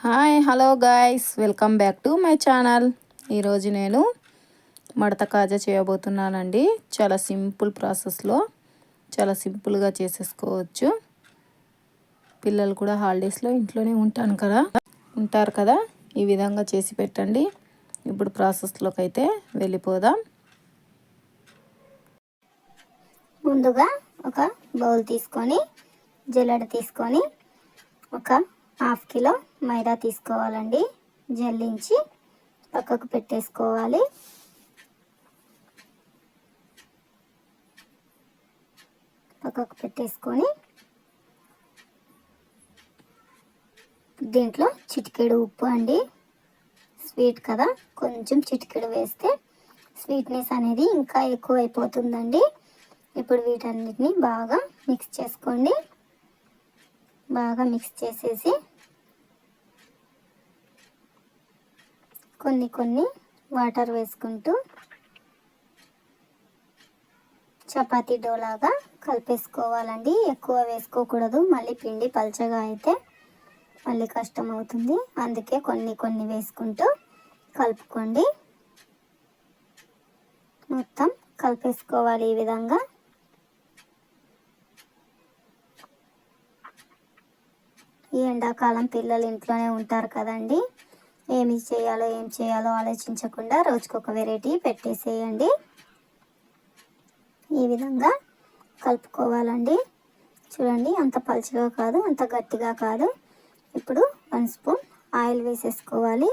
Hi hello guys, welcome back to my channel. ఈరోజు నేను మడత కాజా చేయబోతున్నానండి. చాలా సింపుల్ ప్రాసెస్లో చాలా సింపుల్గా చేసేసుకోవచ్చు. పిల్లలు కూడా హాలిడేస్లో ఇంట్లోనే ఉంటారు కదా, ఈ విధంగా చేసి పెట్టండి. ఇప్పుడు ప్రాసెస్లోకి అయితే వెళ్ళిపోదాం. ముందుగా ఒక బౌల్ తీసుకొని జల్లెడ తీసుకొని ఒక 1/2 కిలో మైదా తీసుకోవాలండి. జల్లించి పక్కకు పెట్టేసుకోవాలి. పక్కకు పెట్టేసుకొని దీంట్లో చిటికెడు ఉప్పు అండి. స్వీట్ కదా, కొంచెం చిటికెడు వేస్తే స్వీట్నెస్ అనేది ఇంకా ఎక్కువ అయిపోతుందండి. ఇప్పుడు వీటన్నిటిని బాగా మిక్స్ చేసుకోండి. బాగా మిక్స్ చేసేసి కొన్ని వాటర్ వేసుకుంటూ చపాతీ డోలాగా కలిపేసుకోవాలండి. ఎక్కువ వేసుకోకూడదు, మళ్ళీ పిండి పల్చగా అయితే మళ్ళీ కష్టం అవుతుంది. అందుకే కొన్ని వేసుకుంటూ కలుపుకోండి. మొత్తం కలిపేసుకోవాలి ఈ విధంగా. ఈ ఎండాకాలం పిల్లలు ఇంట్లోనే ఉంటారు కదండి, ఏం చేయాలో ఆలోచించకుండా రోజుకొక వెరైటీ పెట్టేసేయండి. ఈ విధంగా కలుపుకోవాలండి. చూడండి, అంత పలుచగా కాదు, అంత గట్టిగా కాదు. ఇప్పుడు 1 స్పూన్ ఆయిల్ వేసేసుకోవాలి.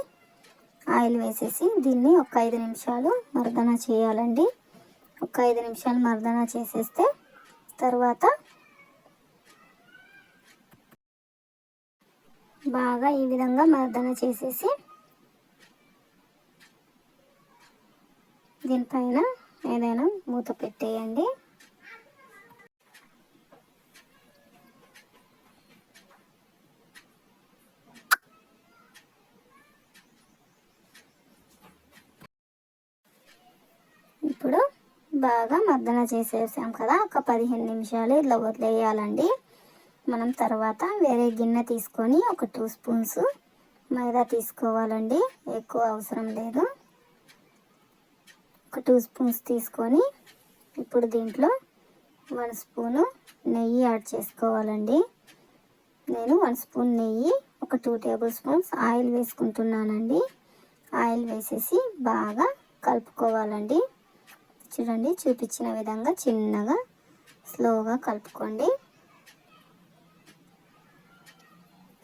ఆయిల్ వేసేసి దీన్ని ఒక 5 నిమిషాలు మర్దన చేయాలండి. ఒక 5 నిమిషాలు మర్దన చేసేస్తే తర్వాత బాగా ఈ విధంగా మర్దన చేసేసి దీనిపైన ఏదైనా మూత పెట్టేయండి. ఇప్పుడు బాగా మర్దన చేసేసాం కదా, ఒక 15 నిమిషాలు ఇట్లా వదిలేయాలండి. మనం తర్వాత వేరే గిన్నె తీసుకొని ఒక 2 స్పూన్స్ మైదా తీసుకోవాలండి. ఎక్కువ అవసరం లేదు. ఒక 2 స్పూన్స్ తీసుకొని ఇప్పుడు దీంట్లో 1 స్పూను నెయ్యి యాడ్ చేసుకోవాలండి. నేను 1 స్పూన్ నెయ్యి, ఒక 2 టేబుల్ స్పూన్స్ ఆయిల్ వేసుకుంటున్నానండి. ఆయిల్ వేసేసి బాగా కలుపుకోవాలండి. చూడండి, చూపించిన విధంగా చిన్నగా స్లోగా కలుపుకోండి.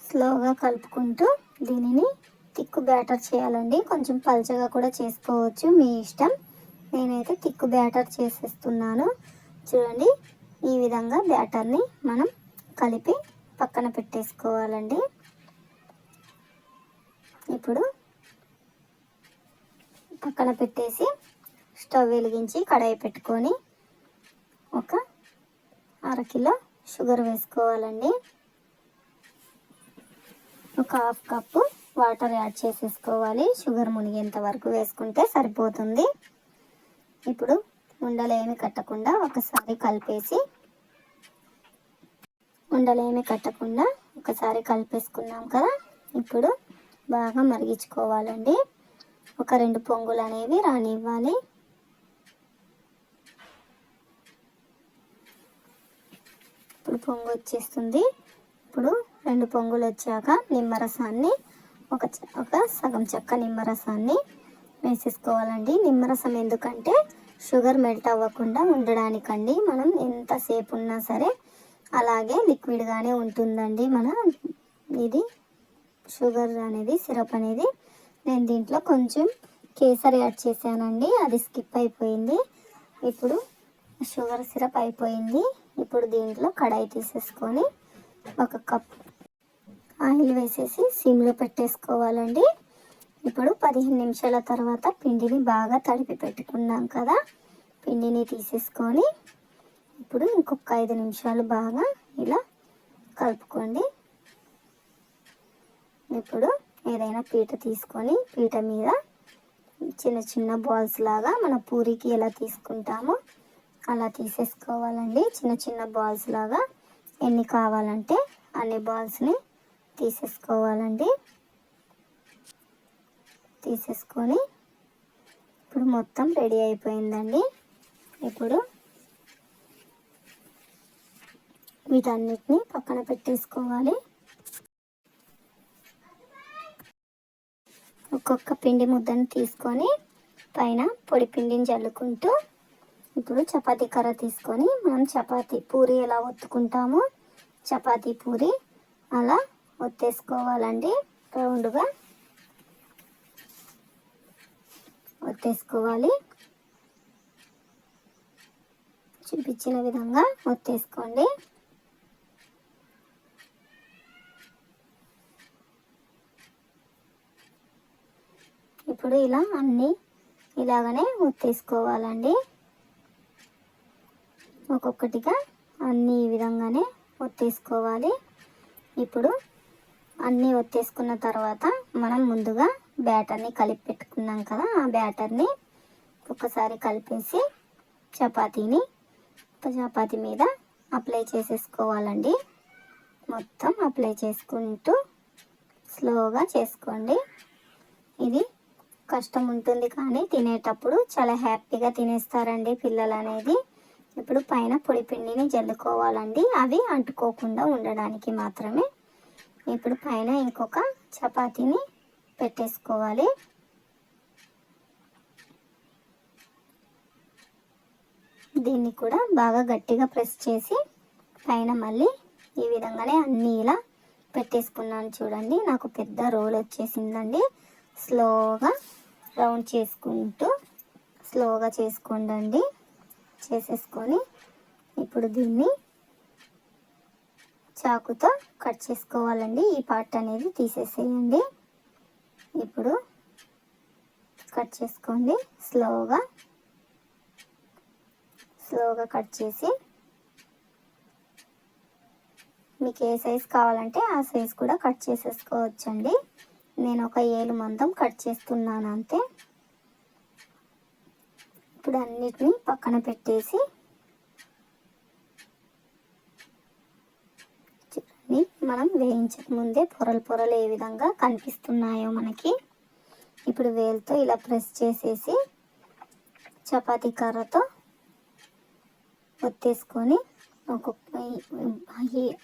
స్లోగా కలుపుకుంటూ దీనిని తిక్కు బ్యాటర్ చేయాలండి. కొంచెం పల్చగా కూడా చేసుకోవచ్చు, మీ ఇష్టం. నేనైతే తిక్కు బ్యాటర్ చేసేస్తున్నాను. చూడండి, ఈ విధంగా బ్యాటర్ని మనం కలిపి పక్కన పెట్టేసుకోవాలండి. ఇప్పుడు పక్కన పెట్టేసి స్టవ్ వెలిగించి కడాయి పెట్టుకొని ఒక 1/2 కిలో షుగర్ వేసుకోవాలండి. ఒక 1/2 కప్పు వాటర్ యాడ్ చేసేసుకోవాలి. షుగర్ మునిగేంత వరకు వేసుకుంటే సరిపోతుంది. ఇప్పుడు ఉండలేమి కట్టకుండా ఒకసారి కలిపేసుకున్నాం కదా. ఇప్పుడు బాగా మరిగించుకోవాలండి. ఒక 2 పొంగులు అనేవి రానివ్వాలి. ఇప్పుడు పొంగు వచ్చేస్తుంది. ఇప్పుడు 2 పొంగులు వచ్చాక నిమ్మరసాన్ని ఒక సగం చెక్క నిమ్మరసాన్ని వేసేసుకోవాలండి. నిమ్మరసం ఎందుకంటే షుగర్ మెల్ట్ అవ్వకుండా ఉండడానికండి. మనం ఎంతసేపు ఉన్నా సరే అలాగే లిక్విడ్గానే ఉంటుందండి ఇది షుగర్ అనేది, సిరప్ అనేది. నేను దీంట్లో కొంచెం కేసరి యాడ్ చేశానండి, అది స్కిప్ అయిపోయింది. ఇప్పుడు షుగర్ సిరప్ అయిపోయింది. ఇప్పుడు దీంట్లో కడాయి తీసేసుకొని 1 కప్ ఆయిల్ వేసేసి సిమ్లో పెట్టేసుకోవాలండి. ఇప్పుడు 15 నిమిషాల తర్వాత పిండిని బాగా తడిపి పెట్టుకున్నాం కదా, పిండిని తీసేసుకొని ఇప్పుడు ఇంకొక 5 నిమిషాలు బాగా ఇలా కలుపుకోండి. ఇప్పుడు ఏదైనా పీట తీసుకొని పీట మీద చిన్న బాల్స్ లాగా మన పూరికి ఎలా తీసుకుంటామో అలా తీసేసుకోవాలండి. చిన్న బాల్స్ లాగా ఎన్ని కావాలంటే అన్ని బాల్స్ని తీసేసుకోవాలండి. తీసేసుకొని ఇప్పుడు మొత్తం రెడీ అయిపోయిందండి. ఇప్పుడు వీటన్నిటిని పక్కన పెట్టేసుకోవాలి. ఒక్కొక్క పిండి ముద్దను తీసుకొని పైన పొడి పిండిని జల్లుకుంటూ ఇప్పుడు చపాతీ కర్ర తీసుకొని మనం చపాతీ పూరి ఎలా ఒత్తుకుంటామో చపాతీ పూరి అలా ఒత్తేసుకోవాలండి. రౌండ్గా ఒత్తేసుకోవాలి. చూపించిన విధంగా ఒత్తేసుకోండి. ఇప్పుడు ఇలా అన్నీ ఇలాగనే ఒత్తేసుకోవాలండి. ఒక్కొక్కటిగా అన్నీ ఈ విధంగానే ఒత్తేసుకోవాలి. ఇప్పుడు అన్నీ ఒత్తేసుకున్న తర్వాత మనం ముందుగా బ్యాటర్ని కలిపి పెట్టుకున్నాం కదా, ఆ బ్యాటర్ని ఒకసారి కలిపేసి చపాతీ మీద అప్లై చేసేసుకోవాలండి. మొత్తం అప్లై చేసుకుంటూ స్లోగా చేసుకోండి. ఇది కష్టం ఉంటుంది కానీ తినేటప్పుడు చాలా హ్యాపీగా తినేస్తారండి పిల్లలు అనేది. ఇప్పుడు పైన పొడి పిండిని జల్లుకోవాలండి, అవి అంటుకోకుండా ఉండడానికి మాత్రమే. ఇప్పుడు పైన ఇంకొక చపాతీని పెట్టేసుకోవాలి. దీన్ని కూడా బాగా గట్టిగా ప్రెస్ చేసి పైన మళ్ళీ ఈ విధంగానే అన్నీ ఇలా పెట్టేసుకున్నాను. చూడండి నాకు పెద్ద రోల్ వచ్చేసిందండి. స్లోగా రౌండ్ చేసుకుంటూ స్లోగా చేసుకోండి. చేసేసుకొని ఇప్పుడు దీన్ని చాకుతో కట్ చేసుకోవాలండి. ఈ పార్ట్ అనేది తీసేసేయండి. ఇప్పుడు కట్ చేసుకోండి. స్లోగా కట్ చేసి మీకు ఏ సైజ్ కావాలంటే ఆ సైజ్ కూడా కట్ చేసేసుకోవచ్చండి. నేను ఒక 7 మందం కట్ చేస్తున్నాను అంతే. ఇప్పుడు అన్నిటినీ పక్కన పెట్టేసి చూడండి, మనం వేయించక ముందే పొరలు ఏ విధంగా కనిపిస్తున్నాయో మనకి. ఇప్పుడు వేలుతో ఇలా ప్రెస్ చేసేసి చపాతీ కర్రతో ఒత్తేసుకొని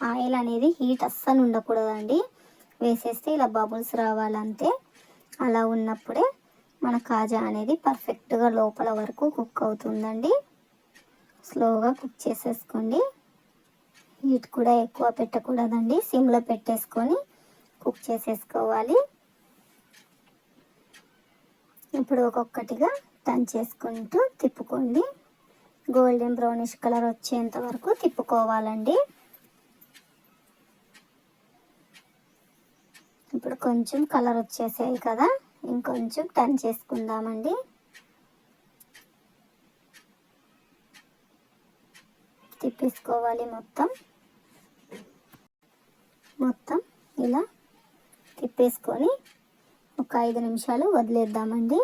ఆయిల్ అనేది హీట్ అస్సలు ఉండకూడదండి. వేసేస్తే ఇలా బబుల్స్ రావాలంతే. అలా ఉన్నప్పుడే మన కాజా అనేది పర్ఫెక్ట్గా లోపల వరకు కుక్ అవుతుందండి. స్లోగా కుక్ చేసేసుకోండి. హీట్ కూడా ఎక్కువ పెట్టకూడదండి, సిమ్లో పెట్టేసుకొని కుక్ చేసేసుకోవాలి. ఇప్పుడు ఒక్కొక్కటిగా టర్న్ చేసుకుంటూ తిప్పుకోండి. గోల్డెన్ బ్రౌనిష్ కలర్ వచ్చేంత వరకు తిప్పుకోవాలండి. ఇప్పుడు కొంచెం కలర్ వచ్చేసాయి కదా, ఇంకొంచెం టర్న్ చేసుకుందామండి. తిప్పేసుకోవాలి మొత్తం ఇలా తిప్పేసుకొని ఒక 5 నిమిషాలు వదిలేద్దామండి.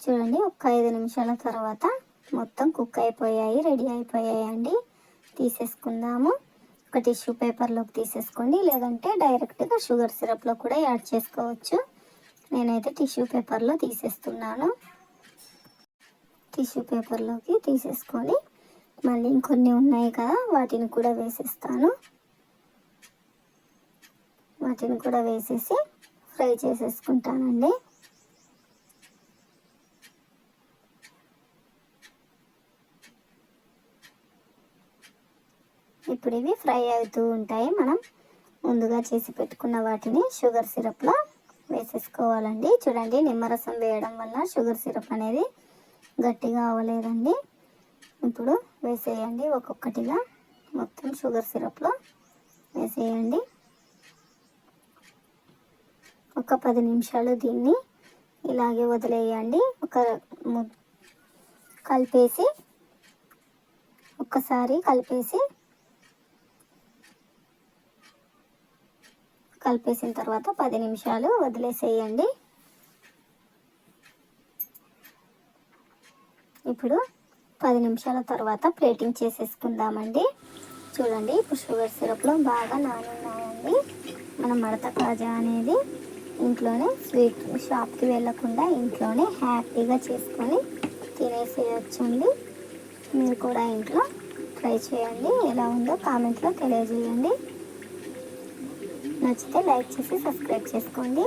చూడండి, ఒక 5 నిమిషాల తర్వాత మొత్తం కుక్ అయిపోయాయి, రెడీ అయిపోయాయండి. తీసేసుకుందాము. ఒక టిష్యూ పేపర్లోకి తీసేసుకోండి, లేదంటే డైరెక్ట్గా షుగర్ సిరప్లో కూడా యాడ్ చేసుకోవచ్చు. నేనైతే టిష్యూ పేపర్లో తీసేస్తున్నాను. టిష్యూ పేపర్లోకి తీసేసుకొని మళ్ళీ ఇంకొన్ని ఉన్నాయి కదా, వాటిని కూడా వేసేస్తాను. వాటిని కూడా వేసేసి ఫ్రై చేసేసుకుంటానండి. ఇప్పుడు ఇవి ఫ్రై అవుతూ ఉంటాయి. మనం ముందుగా చేసి పెట్టుకున్న వాటిని షుగర్ సిరప్లో వేసేసుకోవాలండి. చూడండి, నిమ్మరసం వేయడం వల్ల షుగర్ సిరప్ అనేది గట్టిగా అవ్వలేదండి. ఇప్పుడు వేసేయండి ఒక్కొక్కటిగా. మొత్తం షుగర్ సిరప్లో వేసేయండి. ఒక 10 నిమిషాలు దీన్ని ఇలాగే వదిలేయండి. ఒక్కసారి కలిపేసిన తర్వాత 10 నిమిషాలు వదిలేసేయండి. ఇప్పుడు 10 నిమిషాల తర్వాత ప్లేటింగ్ చేసేసుకుందామండి. చూడండి, ఇప్పుడు షుగర్ సిరప్లో బాగా నానున్నాయండి మన మడత కాజా అనేది. ఇంట్లోనే స్వీట్ షాప్కి వెళ్ళకుండా ఇంట్లోనే హ్యాపీగా చేసుకొని తినేసేయచ్చండి. మీరు కూడా ఇంట్లో ట్రై చేయండి. ఎలా ఉందో కామెంట్లో తెలియజేయండి. నచ్చితే లైక్ చేసి సబ్స్క్రైబ్ చేసుకోండి.